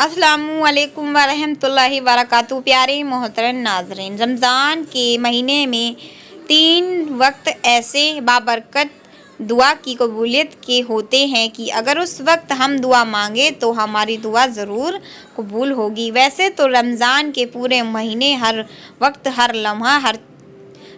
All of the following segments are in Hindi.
अस्सलामुअलैकुम वरहमतुल्लाहि वबरकातुहू। प्यारे मोहतरम नाज़रीन, रमज़ान के महीने में 3 वक्त ऐसे बाबरकत दुआ की कबूलियत के होते हैं कि अगर उस वक्त हम दुआ मांगे तो हमारी दुआ ज़रूर कबूल होगी। वैसे तो रमज़ान के पूरे महीने हर वक्त, हर लम्हा, हर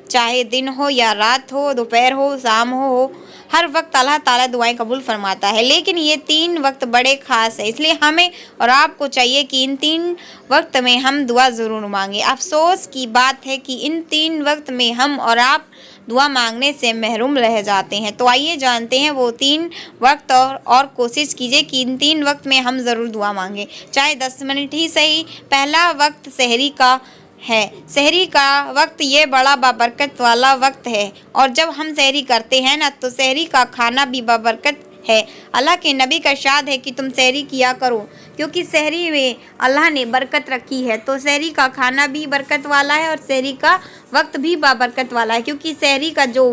चाहे दिन हो या रात हो, दोपहर हो, शाम हो, हर वक्त अल्लाह ताला दुआएं कबूल फरमाता है। लेकिन ये 3 वक्त बड़े ख़ास है, इसलिए हमें और आपको चाहिए कि इन 3 वक्त में हम दुआ ज़रूर मांगें। अफसोस की बात है कि इन 3 वक्त में हम और आप दुआ मांगने से महरूम रह जाते हैं। तो आइए जानते हैं वो 3 वक्त और कोशिश कीजिए कि इन 3 वक्त में हम ज़रूर दुआ मांगें, चाहे 10 मिनट ही सही। पहला वक्त सहरी का है। सहरी का वक्त ये बड़ा बाबरकत वाला वक्त है, और जब हम सहरी करते हैं ना, तो सहरी का खाना भी बाबरकत है। अल्लाह के नबी का इरशाद है कि तुम सहरी किया करो, क्योंकि सहरी में अल्लाह ने बरकत रखी है। तो सहरी का खाना भी बरकत वाला है और सहरी का वक्त भी बाबरकत वाला है, क्योंकि सहरी का जो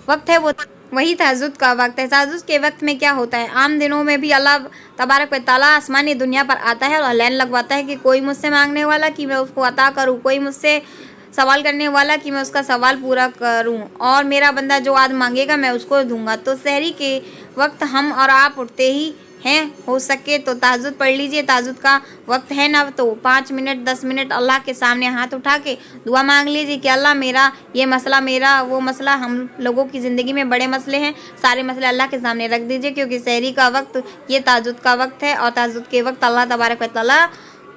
वक्त है वो वही तहज्जुद का वक्त है। तहज्जुद के वक्त में क्या होता है, आम दिनों में भी अल्लाह तबारक व तआला आसमानी दुनिया पर आता है और लाइन लगवाता है कि कोई मुझसे मांगने वाला कि मैं उसको अता करूं, कोई मुझसे सवाल करने वाला कि मैं उसका सवाल पूरा करूं, और मेरा बंदा जो आज मांगेगा मैं उसको दूंगा। तो सहरी के वक्त हम और आप उठते ही हैं, हो सके तो तहज्जुद पढ़ लीजिए। तहज्जुद का वक्त है ना, तो 5 मिनट 10 मिनट अल्लाह के सामने हाथ उठा के दुआ मांग लीजिए कि अल्लाह मेरा ये मसला, मेरा वो मसला, हम लोगों की ज़िंदगी में बड़े मसले हैं, सारे मसले अल्लाह के सामने रख दीजिए, क्योंकि सहरी का वक्त ये तहज्जुद का वक्त है, और तहज्जुद के वक्त अल्लाह तबारक व तआला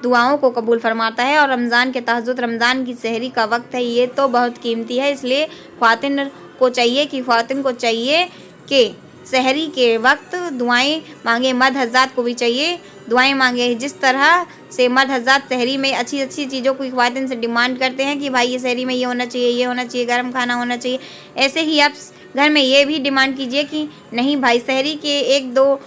दुआओं को कबूल फरमाता है। और रमज़ान के तहज्जुद, रमज़ान की सहरी का वक्त है, ये तो बहुत कीमती है। इसलिए ख्वातीन को चाहिए कि सहरी के वक्त दुआएं मांगे। मर्द हज़रात को भी चाहिए दुआएं मांगे। जिस तरह से मर्द हज़रात सहरी में अच्छी अच्छी चीज़ों को ख्वातीन से डिमांड करते हैं कि भाई ये सहरी में ये होना चाहिए, ये होना चाहिए, गर्म खाना होना चाहिए, ऐसे ही आप घर में ये भी डिमांड कीजिए कि नहीं भाई, सहरी के 1-2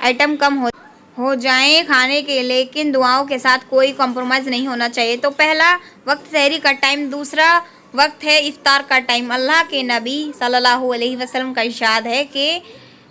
आइटम कम हो जाएं खाने के, लेकिन दुआओं के साथ कोई कॉम्प्रोमाइज़ नहीं होना चाहिए। तो पहला वक्त सहरी का टाइम। दूसरा वक्त है इफ्तार का टाइम। अल्लाह के नबी सल्लल्लाहु अलैहि वसल्लम का इरशाद है कि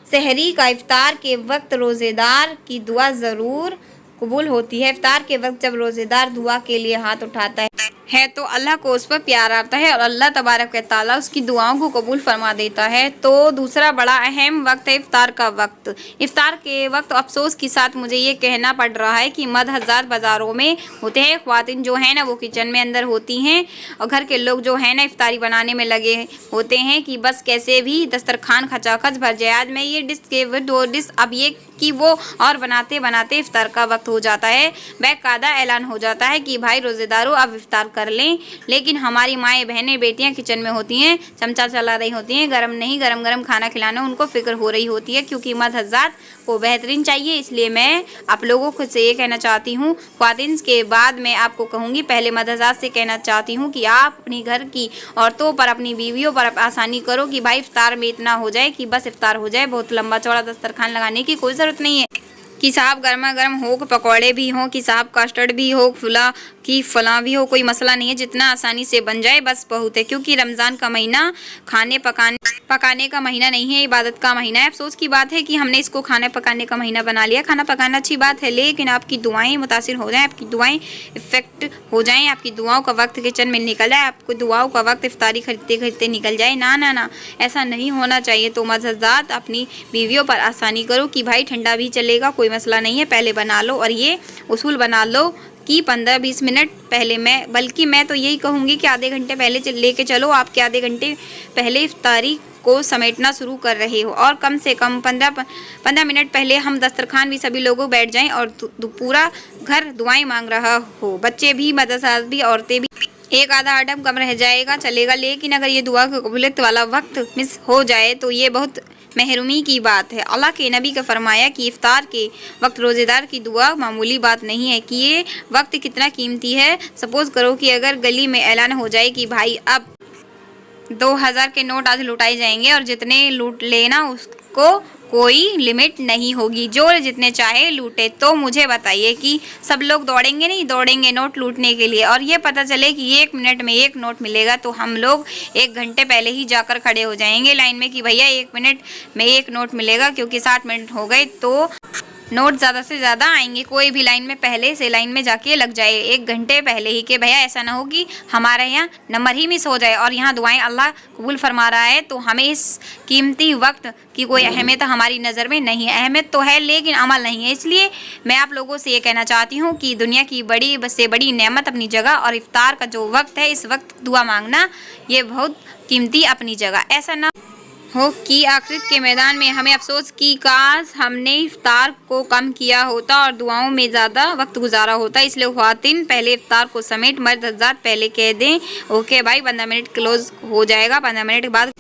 सहरी का इफ्तार के वक्त रोज़ेदार की दुआ ज़रूर कबूल होती है। इफ्तार के वक्त जब रोज़ेदार दुआ के लिए हाथ उठाता है तो अल्लाह को उस पर प्यार आता है और अल्लाह तबारक व तआला उसकी दुआओं को कबूल फरमा देता है। तो दूसरा बड़ा अहम वक्त है इफ्तार का वक्त। इफ्तार के वक्त अफसोस के साथ मुझे ये कहना पड़ रहा है कि मर्द हज़रात बाज़ारों में होते हैं, ख्वातीन जो है ना वो किचन में अंदर होती हैं, और घर के लोग जो है ना इफ्तारी बनाने में लगे होते हैं कि बस कैसे भी दस्तरखान खचाखच भर जाए। आज मैं ये डिश के वो डिश, अब ये कि वो, और बनाते बनाते इफ्तार का वक्त हो जाता है। बाकायदा ऐलान हो जाता है कि भाई रोज़ेदारों अब इफ्तार कर लें, लेकिन हमारी माएँ बहनें बेटियां किचन में होती हैं, चमचा चला रही होती हैं, गरम नहीं गरम गरम खाना खिलाना उनको फ़िक्र हो रही होती है, क्योंकि मर्द हज़रात को बेहतरीन चाहिए। इसलिए मैं आप लोगों को से ये कहना चाहती हूँ, ख्वातीन के बाद मैं आपको कहूँगी, पहले मर्द हज़रात से कहना चाहती हूँ कि आप अपनी घर की औरतों पर, अपनी बीवियों पर आसानी करो कि भाई इफ्तार में इतना हो जाए कि बस इफ्तार हो जाए। बहुत लंबा चौड़ा दस्तरखान लगाने की कोई ज़रूरत नहीं है कि साहब गर्मा गर्म हो, पकौड़े भी हों, कि साहब कस्टर्ड भी हो, फलां भी हो, कोई मसला नहीं है, जितना आसानी से बन जाए बस बहुत है। क्योंकि रमज़ान का महीना खाने पकाने का महीना नहीं है, इबादत का महीना है। अफसोस की बात है कि हमने इसको खाने पकाने का महीना बना लिया। खाना पकाना अच्छी बात है, लेकिन आपकी दुआएं मुतासिर हो जाएं, आपकी दुआएं इफ़ेक्ट हो जाएं, आपकी दुआओं का वक्त किचन में निकल जाए, आपको दुआओं का वक्त इफ्तारी खरीदते खरीदते निकल जाए। ना ना ना, ऐसा नहीं होना चाहिए। तो मर्द हज़रात अपनी बीवियों पर आसानी करो कि भाई ठंडा भी चलेगा, कोई मसला नहीं है, पहले बना लो। और ये उसूल बना लो कि 15-20 मिनट पहले, मैं तो यही कहूँगी कि आधे घंटे पहले लेके चलो। आपके आधे घंटे पहले इफ्तारी को समेटना शुरू कर रहे हो, और कम से कम 15 मिनट पहले हम दस्तरखान भी सभी लोगों बैठ जाएं और पूरा घर दुआएं मांग रहा हो, बच्चे भी, मदरसा भी, औरतें भी। एक आधा आइटम कम रह जाएगा चलेगा, लेकिन अगर ये दुआ की कबूलियत वाला वक्त मिस हो जाए तो ये बहुत महरूमी की बात है। अल्लाह के नबी का फरमाया कि इफ्तार के वक्त रोज़ेदार की दुआ मामूली बात नहीं है, कि ये वक्त कितना कीमती है। सपोज़ करो कि अगर गली में ऐलान हो जाए कि भाई अब 2000 के नोट आज लुटाए जाएंगे और जितने लूट लेना उसको कोई लिमिट नहीं होगी, जो जितने चाहे लूटे। तो मुझे बताइए कि सब लोग दौड़ेंगे नहीं, दौड़ेंगे नोट लूटने के लिए, और ये पता चले कि 1 मिनट में 1 नोट मिलेगा तो हम लोग 1 घंटे पहले ही जाकर खड़े हो जाएंगे लाइन में कि भैया 1 मिनट में 1 नोट मिलेगा, क्योंकि 60 मिनट हो गए तो नोट ज़्यादा से ज़्यादा आएंगे। कोई भी लाइन में पहले से लाइन में जाके लग जाए 1 घंटे पहले ही, कि भैया ऐसा ना हो कि हमारे यहाँ नंबर ही मिस हो जाए। और यहाँ दुआएं अल्लाह कबूल फरमा रहा है, तो हमें इस कीमती वक्त की कोई अहमियत हमारी नज़र में नहीं है। अहमियत तो है लेकिन अमल नहीं है। इसलिए मैं आप लोगों से ये कहना चाहती हूँ कि दुनिया की बड़ी से बड़ी नेमत अपनी जगह, और इफ्तार का जो वक्त है इस वक्त दुआ मांगना ये बहुत कीमती अपनी जगह। ऐसा ना हो कि आखिरत के मैदान में हमें अफसोस कि काश हमने इफ्तार को कम किया होता और दुआओं में ज़्यादा वक्त गुजारा होता। इसलिए ख्वातीन पहले इफ्तार को समेट, मर्द हज़रात पहले कह दें ओके भाई 15 मिनट क्लोज हो जाएगा, 15 मिनट के बाद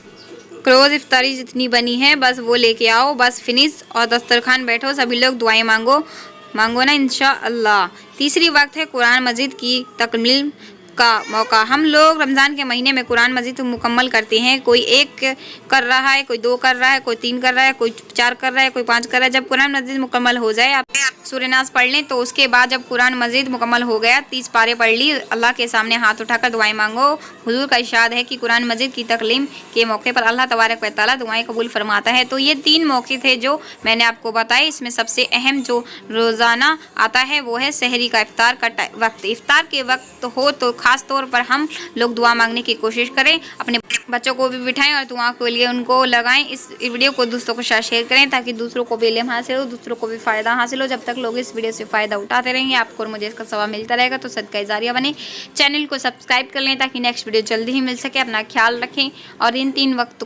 क्लोज। इफ्तारी जितनी बनी है बस वो लेके आओ, बस फिनिश, और दस्तरखान बैठो, सभी लोग दुआएं मांगो ना इंशाअल्लाह। तीसरी वक्त है कुरान मजीद की तकमील का मौका। हम लोग रमज़ान के महीने में कुरान मजीद मुकम्मल करते हैं। कोई 1 कर रहा है, कोई 2 कर रहा है, कोई 3 कर रहा है, कोई 4 कर रहा है, कोई 5 कर रहा है। जब कुरान मजीद मुकम्मल हो जाए, आप सूरह नास पढ़ लें, तो उसके बाद जब कुरान मजीद मुकम्मल हो गया, 30 पारे पढ़ ली, अल्लाह के सामने हाथ उठाकर दुआएं मांगो। हुजूर का इरशाद है कि कुरान मजीद की तकलीम के मौके पर अल्लाह तबारक व तआला दुआएं कबूल फरमाता है। तो ये 3 मौके थे जो मैंने आपको बताए। इसमें सबसे अहम जो रोज़ाना आता है वो है सहरी का इफ्तार का वक्त। इफ्तार के वक्त हो तो ख़ास तौर पर हम लोग दुआ मांगने की कोशिश करें, अपने बच्चों को भी बिठाएं और दुआ के लिए उनको लगाएं। इस वीडियो को दूसरों के साथ शेयर करें ताकि दूसरों को भी इल्म हासिल हो, दूसरों को भी फ़ायदा हासिल हो। जब तक लोग इस वीडियो से फ़ायदा उठाते रहेंगे, आपको और मुझे इसका सवाब मिलता रहेगा। तो सदका जारिया बने। चैनल को सब्सक्राइब कर लें ताकि नेक्स्ट वीडियो जल्दी ही मिल सके। अपना ख्याल रखें और इन 3 वक्त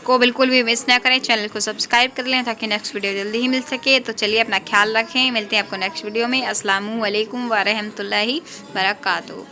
को बिल्कुल भी मिस ना करें। चैनल को सब्सक्राइब कर लें ताकि नेक्स्ट वीडियो जल्दी ही मिल सके। तो चलिए अपना ख्याल रखें, मिलते हैं आपको नेक्स्ट वीडियो में। अस्सलामु अलैकुम व रहमतुल्लाहि व बरकातहू।